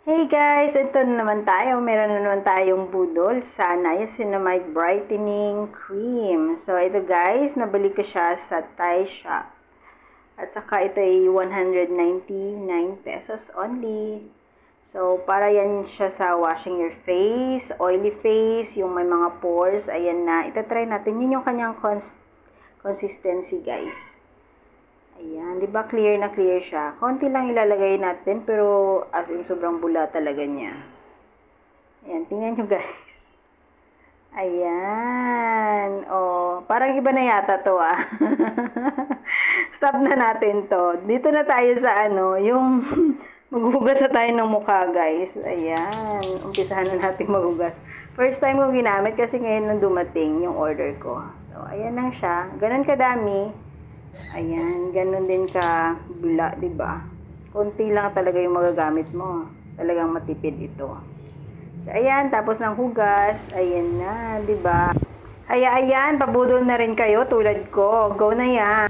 Hey guys, ito na naman tayo. Meron na naman tayong budol sa Niacinamide Brightening Cream. So, ito guys, nabili ko siya sa Thai shop. At saka ito ay 199 pesos only. So, para yan siya sa washing your face, oily face, yung may mga pores. Ayan na. Itatry natin. Yun yung kanyang consistency guys. Ayan, 'di ba clear na clear siya? Konti lang ilalagay natin pero as in sobrang bula talaga niya. Ayan, tingnan nyo guys. Ayan. Oh, parang iba na yata 'to ah. Stop na natin 'to. Dito na tayo sa yung maghuhugas na tayo ng mukha, guys. Ayan, umpisahan na natin maghugas. First time ko ginamit kasi ngayon nang dumating yung order ko. So, ayan lang siya. Ganun kadami. Ayan, ganun din ka bula, 'di ba? Konti lang talaga yung magagamit mo. Talagang matipid ito. So ayan, tapos ng hugas, ayan na, 'di ba? Ayan, pabudol na rin kayo tulad ko. Go na yan.